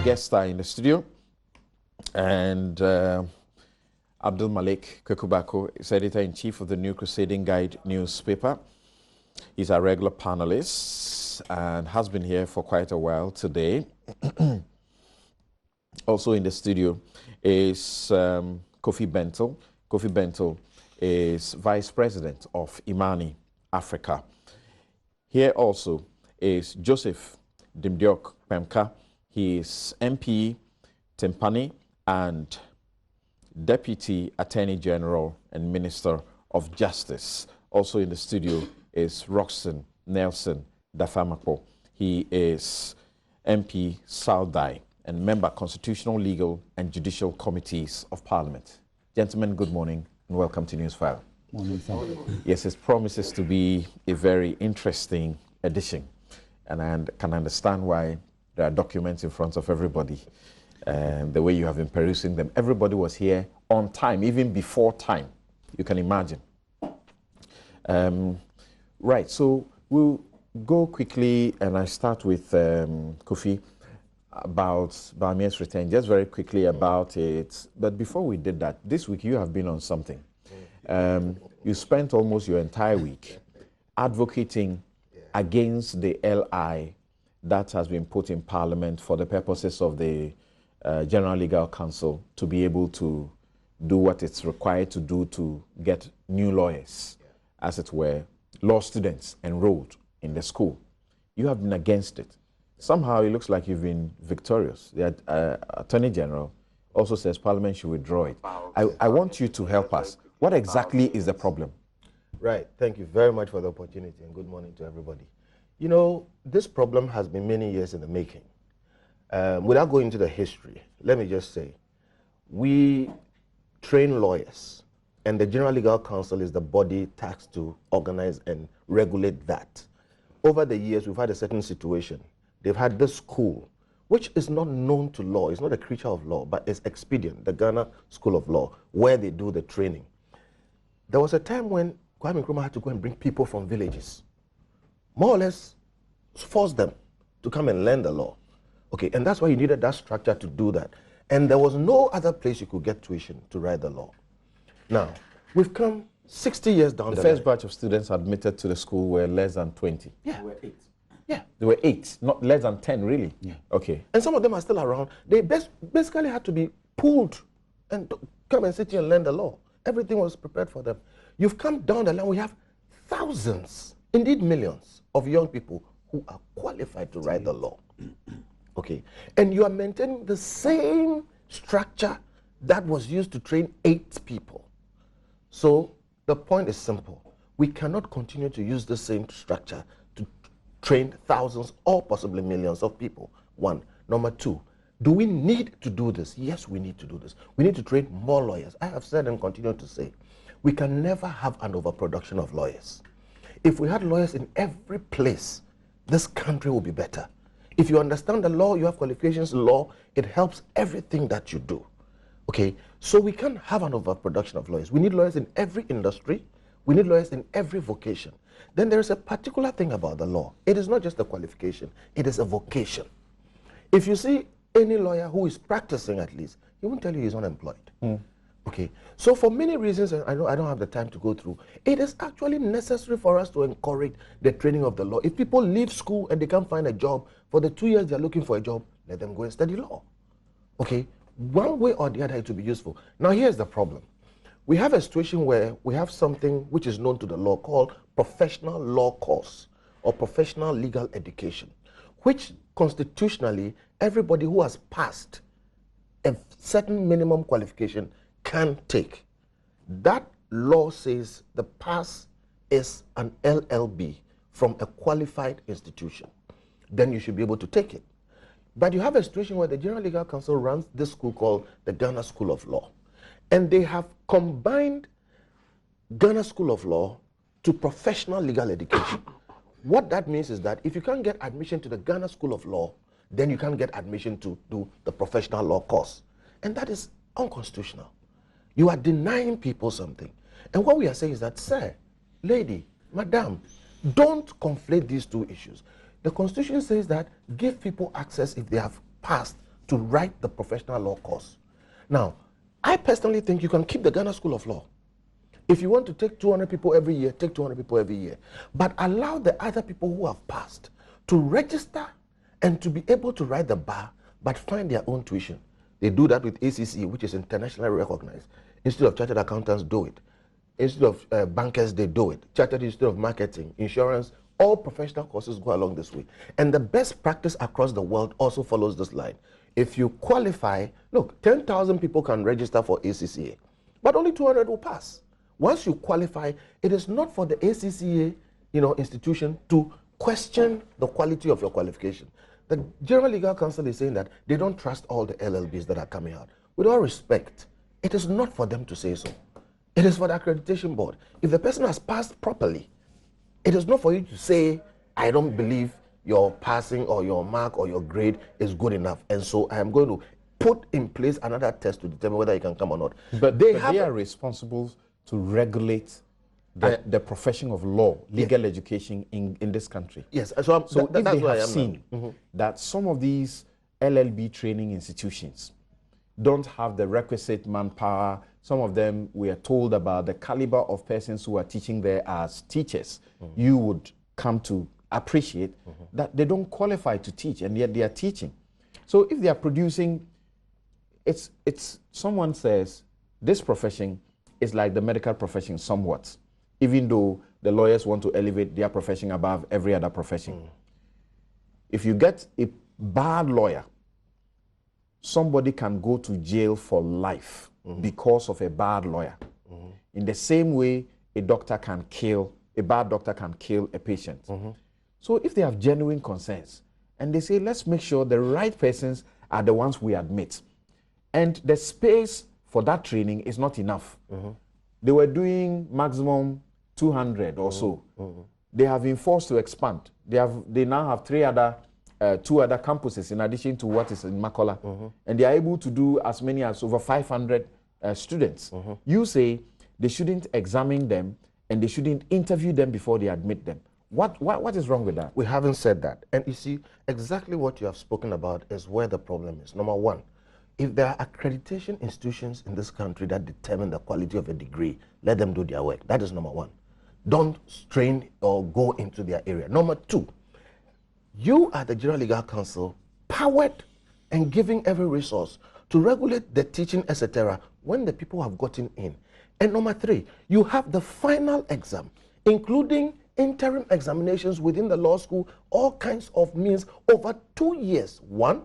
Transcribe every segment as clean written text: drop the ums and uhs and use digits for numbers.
guests are in the studio, and Abdul Malik Kekubako is editor-in-chief of the New Crusading Guide newspaper. He's a regular panelist and has been here for quite a while today. Also in the studio is Kofi Bento. Kofi Bento is Vice President of Imani Africa. Here also is Joseph Dimdiok Pemka. He is MP Timpani and Deputy Attorney General and Minister of Justice. Also in the studio is Roxton Nelson Dafamapo. He is MP Saudai and member Constitutional, Legal and Judicial Committees of Parliament. Gentlemen, good morning and welcome to Newsfile. Morning, sir. Yes, it promises to be a very interesting edition, and I can understand why there are documents in front of everybody and the way you have been perusing them. Everybody was here on time, even before time, you can imagine. Right, so we'll go quickly, and I start with Kofi about Bamia's return, just very quickly about it. But before we did that, this week you have been on something. You spent almost your entire week advocating against the LI that has been put in Parliament for the purposes of the General Legal Council to be able to do what it's required to do to get new lawyers, as it were, law students enrolled in the school. You have been against it. Somehow it looks like you've been victorious. The Attorney General also says Parliament should withdraw it. I want you to help us. What exactly is the problem? Right. Thank you very much for the opportunity, and good morning to everybody. You know, this problem has been many years in the making. Without going into the history, let me just say, we train lawyers, and the General Legal Council is the body tasked to organize and regulate that. Over the years, we've had a certain situation. They've had this school, which is not known to law. It's not a creature of law, but it's expedient, the Ghana School of Law, where they do the training. There was a time when Kwame Nkrumah had to go and bring people from villages, more or less force them to come and learn the law. Okay, and that's why you needed that structure to do that. And there was no other place you could get tuition to write the law. Now, we've come 60 years down the line. The first batch of students admitted to the school were less than 20. Yeah. There were 8. Yeah. There were 8, not less than 10, really? Yeah. Okay. And some of them are still around. They basically had to be pulled and to come and sit here and learn the law. Everything was prepared for them. You've come down the line, we have thousands, indeed millions, of young people who are qualified to write the law. Okay, and you are maintaining the same structure that was used to train 8 people. So the point is simple. We cannot continue to use the same structure to train thousands or possibly millions of people. One. Number two, do we need to do this? Yes, we need to do this. We need to train more lawyers. I have said and continue to say, we can never have an overproduction of lawyers. If we had lawyers in every place, this country will be better. If you understand the law, you have qualifications in law, it helps everything that you do. Okay, so we can't have an overproduction of lawyers. We need lawyers in every industry. We need lawyers in every vocation. Then there is a particular thing about the law. It is not just a qualification, it is a vocation. If you see any lawyer who is practicing at least, he won't tell you he's unemployed. Okay, so for many reasons, and I don't have the time to go through, it is actually necessary for us to encourage the training of the law. If people leave school and they can't find a job, for the 2 years they're looking for a job, let them go and study law. Okay, one way or the other it will be useful. Now here's the problem. We have a situation where we have something which is known to the law called professional law course or professional legal education, which constitutionally everybody who has passed a certain minimum qualification can take. That law says the pass is an LLB from a qualified institution. Then you should be able to take it. But you have a situation where the General Legal Council runs this school called the Ghana School of Law. And they have combined Ghana School of Law to professional legal education. What that means is that if you can't get admission to the Ghana School of Law, then you can't get admission to do the professional law course. And that is unconstitutional. You are denying people something. And what we are saying is that, sir, lady, madam, don't conflate these two issues. The Constitution says that give people access if they have passed to write the professional law course. Now, I personally think you can keep the Ghana School of Law. If you want to take 200 people every year, take 200 people every year. But allow the other people who have passed to register and to be able to write the bar, but find their own tuition. They do that with ACCA, which is internationally recognized. Instead of chartered accountants, do it. Instead of bankers, they do it. Chartered Institute of Marketing, insurance, all professional courses go along this way. And the best practice across the world also follows this line. If you qualify, look, 10,000 people can register for ACCA, but only 200 will pass. Once you qualify, it is not for the ACCA, institution to question the quality of your qualification. The General Legal Counsel is saying that they don't trust all the LLBs that are coming out. With all respect, it is not for them to say so. It is for the accreditation board. If the person has passed properly, it is not for you to say, I don't believe your passing or your mark or your grade is good enough, and so I am going to put in place another test to determine whether you can come or not. But they are responsible to regulate the profession of law, legal education in this country. Yes. So if they have seen that some of these LLB training institutions don't have the requisite manpower, some of them, we are told about the caliber of persons who are teaching there as teachers, you would come to appreciate that they don't qualify to teach, and yet they are teaching. So if they are producing, it's someone says this profession is like the medical profession somewhat, even though the lawyers want to elevate their profession above every other profession. If you get a bad lawyer, somebody can go to jail for life because of a bad lawyer. In the same way, a bad doctor can kill a patient. So if they have genuine concerns, and they say, let's make sure the right persons are the ones we admit, and the space for that training is not enough. They were doing maximum 200 or so. They have been forced to expand. They now have two other campuses in addition to what is in Makola, and they are able to do as many as over 500 students. You say they shouldn't examine them and they shouldn't interview them before they admit them. What is wrong with that? We haven't said that. And you see, exactly what you have spoken about is where the problem is. Number one, if there are accreditation institutions in this country that determine the quality of a degree, let them do their work. That is number one. Don't strain or go into their area. Number two, you are the General Legal Counsel, powered and giving every resource to regulate the teaching, etc., when the people have gotten in. And number three, you have the final exam, including interim examinations within the law school, all kinds of means over 2 years. One,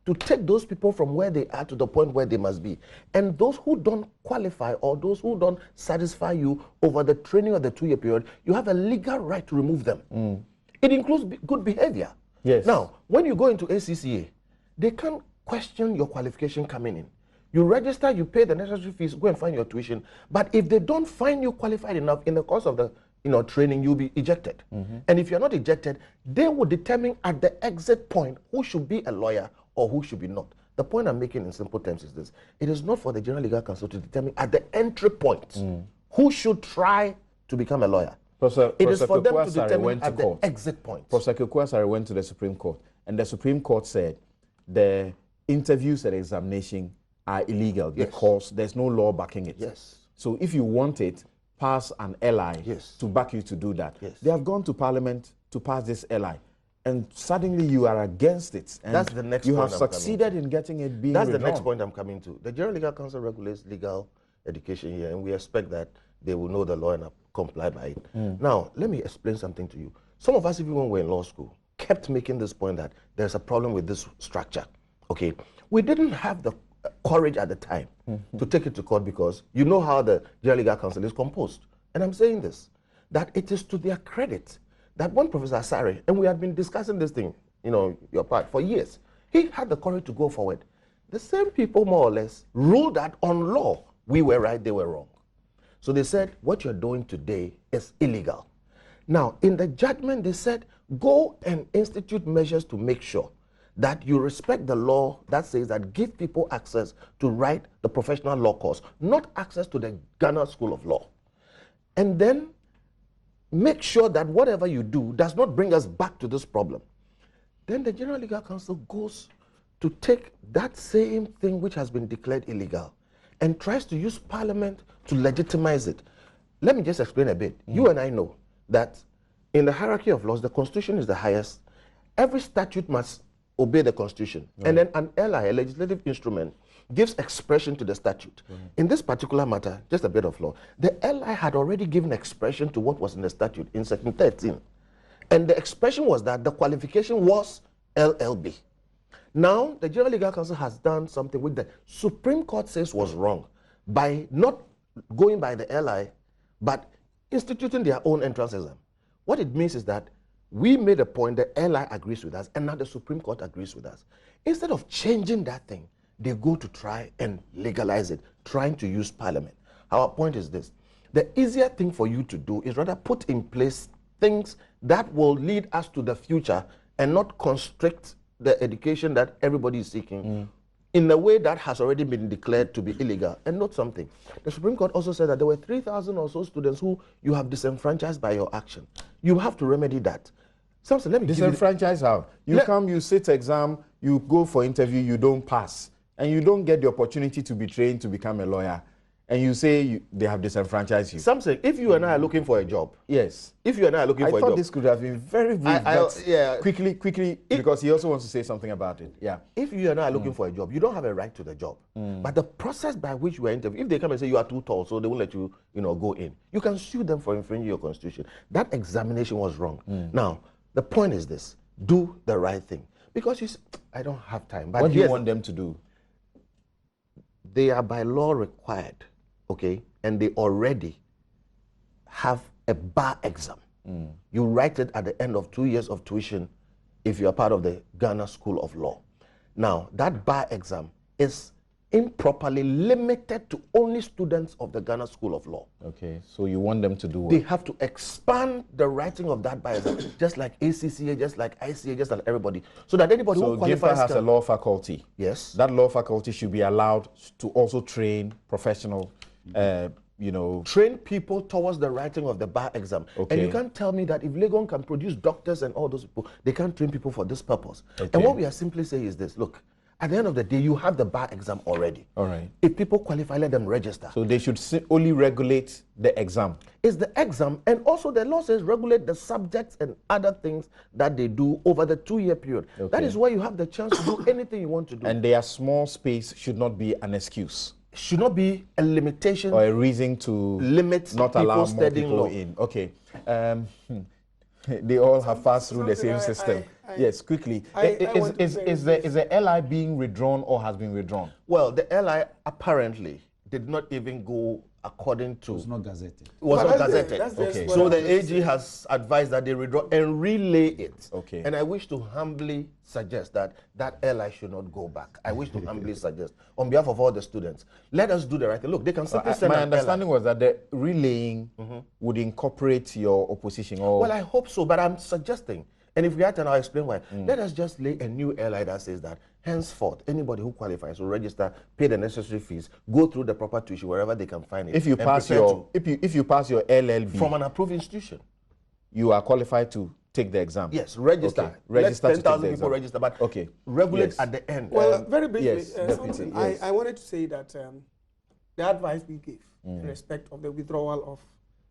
to take those people from where they are to the point where they must be. And those who don't qualify or those who don't satisfy you over the training of the 2-year period, you have a legal right to remove them. It includes good behavior. Yes. Now, when you go into ACCA, they can't question your qualification coming in. You register, you pay the necessary fees, go and find your tuition. But if they don't find you qualified enough in the course of the training, you'll be ejected. And if you're not ejected, they will determine at the exit point who should be a lawyer or who should be not. The point I'm making in simple terms is this. It is not for the General Legal Counsel to determine at the entry point who should try to become a lawyer. It is for them to determine at the exit point. Professor Kekuasare went to the Supreme Court, and the Supreme Court said the interviews and examination are illegal because there's no law backing it. Yes. So if you want it, pass an LI to back you to do that. Yes. They have gone to Parliament to pass this LI, and suddenly you are against it. And that's the next you point have succeeded in getting it being That's withdrawn. the next point I'm coming to. The General Legal Counsel regulates legal education here, and we expect that they will know the law and comply by it. Now, let me explain something to you. Some of us, even when we were in law school, kept making this point that there's a problem with this structure. Okay, we didn't have the courage at the time to take it to court because you know how the General Legal Counsel is composed. And I'm saying this, that it is to their credit that one Professor Asare, and we had been discussing this thing, your part, for years, he had the courage to go forward. The same people, more or less, ruled that on law, we were right, they were wrong. So they said, what you're doing today is illegal. Now, in the judgment, they said, go and institute measures to make sure that you respect the law that says that give people access to write the professional law course, not access to the Ghana School of Law. And then make sure that whatever you do does not bring us back to this problem. Then the General Legal Counsel goes to take that same thing which has been declared illegal and tries to use Parliament to legitimize it. Let me just explain a bit. You and I know that in the hierarchy of laws, the Constitution is the highest. Every statute must obey the Constitution. Right. And then an LI, a legislative instrument, gives expression to the statute. In this particular matter, just a bit of law, the LI had already given expression to what was in the statute in section 13. And the expression was that the qualification was LLB. Now, the General Legal Council has done something which the Supreme Court says was wrong by not going by the LI, but instituting their own entrance exam. What it means is that we made a point, the LI agrees with us, and now the Supreme Court agrees with us. Instead of changing that thing, they go to try and legalize it, trying to use Parliament. Our point is this. The easier thing for you to do is rather put in place things that will lead us to the future and not constrict the education that everybody is seeking in a way that has already been declared to be illegal. And note something. The Supreme Court also said that there were 3,000 or so students who you have disenfranchised by your action. You have to remedy that. Samson, let me disenfranchise how? You come, you sit exam, you go for interview, you don't pass, and you don't get the opportunity to be trained to become a lawyer, and you say they have disenfranchised you. Samson, if you and I are looking for a job, yes. If you and I are looking for a job, I thought this could have been very brief. Yeah. Quickly, because he also wants to say something about it. Yeah. If you and I are looking for a job, you don't have a right to the job. But the process by which you are interviewed, if they come and say you are too tall, so they won't let you, go in, you can sue them for infringing your constitution. That examination was wrong. Now, the point is this: do the right thing. Because you say, I don't have time. But what do you want them to do? They are by law required, okay, and they already have a bar exam. You write it at the end of 2 years of tuition if you are part of the Ghana School of Law. Now, that bar exam is improperly limited to only students of the Ghana School of Law. Okay, so you want them to do what? They have to expand the writing of that bar exam, just like ACCA, just like ICA, just like everybody, so that anybody who qualifies has a law faculty. Yes. That law faculty should be allowed to also train professional, train people towards the writing of the bar exam. Okay. And you can't tell me that if Legon can produce doctors and all those people, they can't train people for this purpose. Okay. And what we are simply saying is this: look, at the end of the day, you have the bar exam already. All right. If people qualify, let them register. So they should only regulate the exam. It's the exam, and also the law says regulate the subjects and other things that they do over the 2-year period. Okay. That is where you have the chance to do anything you want to do. And their small space should not be an excuse. Should not be a limitation or a reason to limit not allow more people in. Okay. They all have passed through the same system. Yes, quickly. Is the LI being withdrawn or has been withdrawn? Well, the LI apparently did not even go according to... It was not gazetted. It was not gazetted. Okay. So the AG has advised that they withdraw and relay it. Okay. And I wish to humbly suggest that that LI should not go back. I wish to humbly suggest, on behalf of all the students, let us do the right thing. Look, they can simply send my understanding was that the relaying would incorporate your opposition. Or well, I hope so, but I'm suggesting, and if we have to, I'll explain why. Let us just lay a new LI that says that henceforth, anybody who qualifies will register, pay the necessary fees, go through the proper tuition wherever they can find it. If you pass your if you pass your LLB from an approved institution, you are qualified to take the exam. Yes, register. Okay. Register. 10,000 people register, but regulate at the end. Well, very briefly, yes, I wanted to say that the advice we gave in respect of the withdrawal of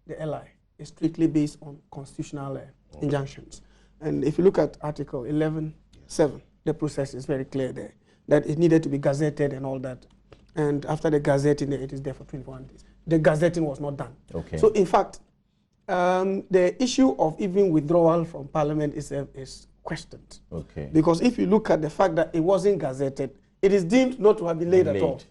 the LI is strictly based on constitutional injunctions. And if you look at Article 11(7), the process is very clear there, that it needed to be gazetted and all that. And after the gazetting, it is there for 21 days. The gazetting was not done. Okay. So, in fact, the issue of even withdrawal from Parliament is questioned. Okay. Because if you look at the fact that it wasn't gazetted, it is deemed not to have been laid at all.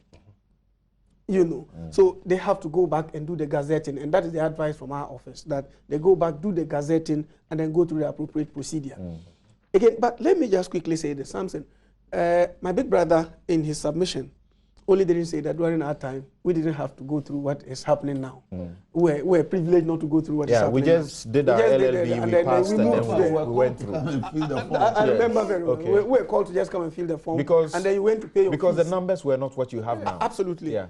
So they have to go back and do the gazetting, and that is the advice from our office, that they go back, do the gazetting, and then go through the appropriate procedure. Again, but let me just quickly say this, Samson. My big brother, in his submission, only didn't say that during our time, we didn't have to go through what is happening now. We're privileged not to go through what is happening now. Yeah, we just did our LLB, we passed, and then we went through. I remember very well. We were called to just come and fill the form, and then you went to pay your because fees. The numbers were not what you have now. Absolutely. Yeah.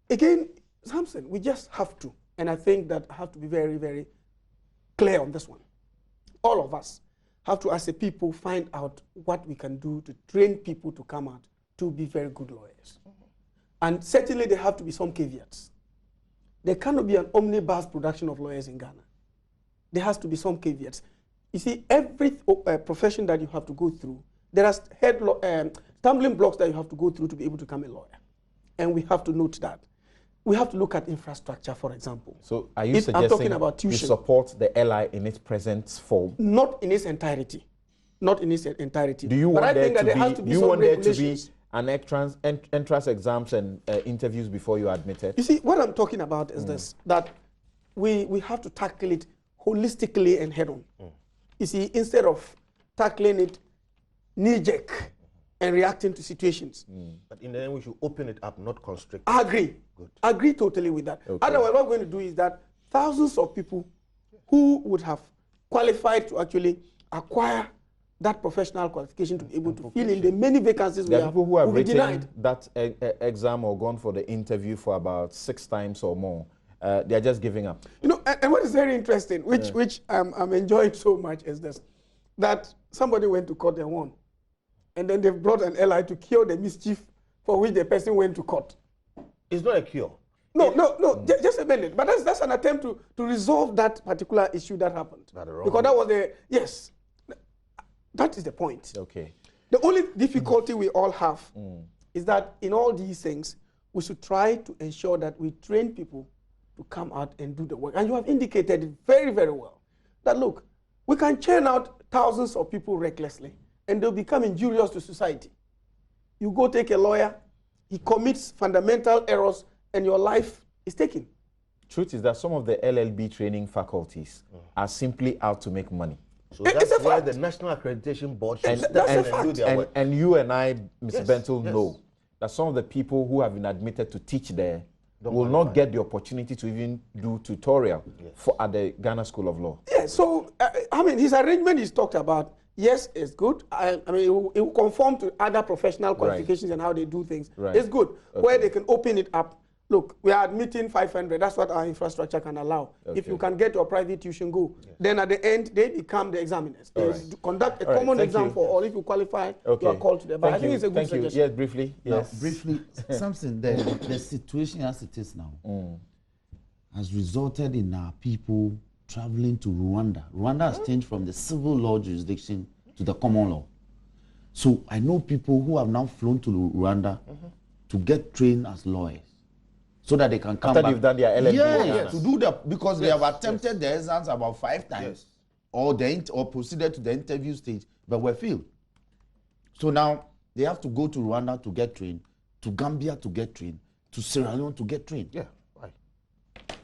Again, Samson, we just have to, and I think that I have to be very, very clear on this one. All of us, have to, as a people, find out what we can do to train people to come out to be very good lawyers. And certainly there have to be some caveats. There cannot be an omnibus production of lawyers in Ghana. There has to be some caveats. You see, every profession that you have to go through, there are stumbling blocks that you have to go through to be able to become a lawyer. And we have to note that. We have to look at infrastructure, for example. So are you suggesting I'm talking about tuition. You support the LI in its present form? Not in its entirety. Not in its entirety. Do you but want I there think to that there has be, to do be you some want there to be regulations. an entrance exams and interviews before you are admitted? You see, what I'm talking about is this, that we have to tackle it holistically and head-on. You see, instead of tackling it knee-jerk and reacting to situations. But in the end, we should open it up, not constrict. I agree. Good. I agree totally with that. Okay. Otherwise, what we're going to do is that thousands of people who would have qualified to actually acquire that professional qualification to be able to fill in the many vacancies we There are have, people who have will be written denied. that exam or gone for the interview for about 6 times or more. They are just giving up. You know, and what is very interesting, which I'm enjoying so much, is this, that somebody went to court and won. And then they've brought an ally to cure the mischief for which the person went to court. It's not a cure. No, just a minute. But that's an attempt to resolve that particular issue that happened. Because that was yes, that is the point. Okay. The only difficulty we all have is that in all these things, we should try to ensure that we train people to come out and do the work. And you have indicated it very, very well. That look, we can churn out thousands of people recklessly, and they'll become injurious to society. You go take a lawyer, he commits fundamental errors, and your life is taken. Truth is that some of the LLB training faculties are simply out to make money. So that's why the National Accreditation Board should step in and do their work. And you and I, Mr. Yes, Bentel, yes. know that some of the people who have been admitted to teach there will not get the opportunity to even do tutorial at the Ghana School of Law. Yeah, so, I mean, his arrangement he's talked about, yes, it's good. I mean, it will conform to other professional qualifications and how they do things. Right. It's good. Where they can open it up. Look, we are admitting 500. That's what our infrastructure can allow. If you can get your private tuition, go. Then at the end, they become the examiners. They conduct a common exam for all. If you qualify, you are called to the bar. I think it's a good suggestion. Yes, briefly. Yes. Now, briefly, something the situation as it is now has resulted in our people traveling to Rwanda. Rwanda has changed from the civil law jurisdiction to the common law. So I know people who have now flown to Rwanda to get trained as lawyers, so that they can come After back. they've done their LLB. Yes, to do that, because they have attempted the exams about 5 times, or proceeded to the interview stage, but were failed. So now they have to go to Rwanda to get trained, to Gambia to get trained, to Sierra Leone to get trained. Yeah, right.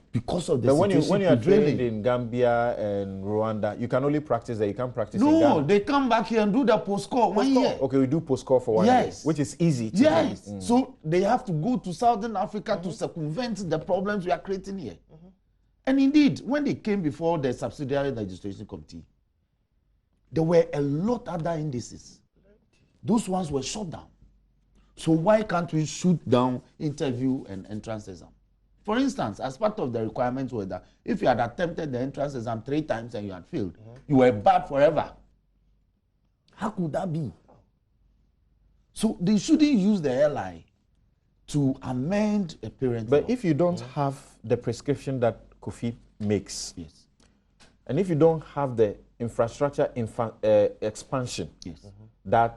Because of the But situation when you are prevailing. trained in Gambia and Rwanda, you can only practice there. You can't practice in Ghana. No, they come back here and do the post-score 1 year. Okay, we do post-call for 1 year, which is easy to do. So they have to go to Southern Africa to circumvent the problems we are creating here. And indeed, when they came before the subsidiary legislation committee, there were a lot other indices. Those ones were shut down. So why can't we shoot down interview and entrance exam? For instance, as part of the requirements were that if you had attempted the entrance exam 3 times and you had failed, you were barred forever. How could that be? So they shouldn't use the LI to amend a parent But law. if you don't have the prescription that Kofi makes, Yes. and if you don't have the infrastructure expansion that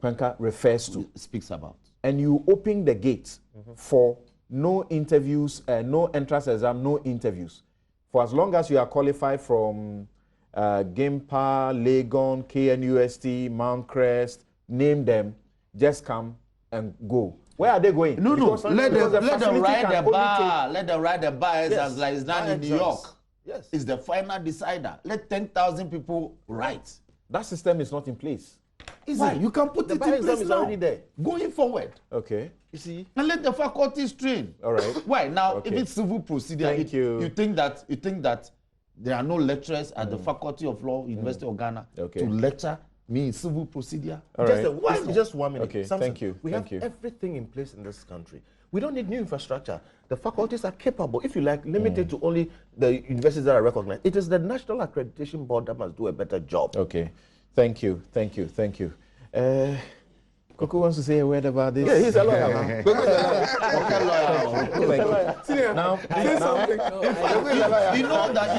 Penka refers to, It speaks about. and you open the gate for no interviews, no entrance exam, no interviews, for as long as you are qualified from GIMPA, Legon, KNUST, Mount Crest, name them, just come and go. Where are they going? No, Because let them facility ride can the only bar. Let them ride the bar as like it's done in New York. Yes. It's the final decider. Let 10,000 people write. that system is not in place. Why? You can put The it bar in exam place is now. already there. Going forward. Okay. You see? And let the faculties train. All right. Why? Now, Okay. if it's civil procedure, Thank you. you think that there are no lecturers at the Faculty of Law, University of Ghana, Okay. to lecture me in civil procedure? All Just, right. just 1 minute. Okay, Samson, thank you, We thank have you. everything in place in this country. We don't need new infrastructure. The faculties are capable, if you like, limited to only the universities that are recognized. It is the National Accreditation Board that must do a better job. Okay. Thank you. Coco wants to say a word about this. Yeah, he's a lawyer. Coco's a lawyer. Senior, Now, say something. You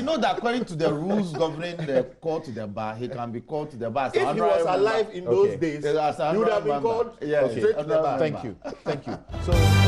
know that according to the rules governing the call to the bar, he can be called to the bar. If he was alive in those days, he would have been called straight to the bar. Thank you. So.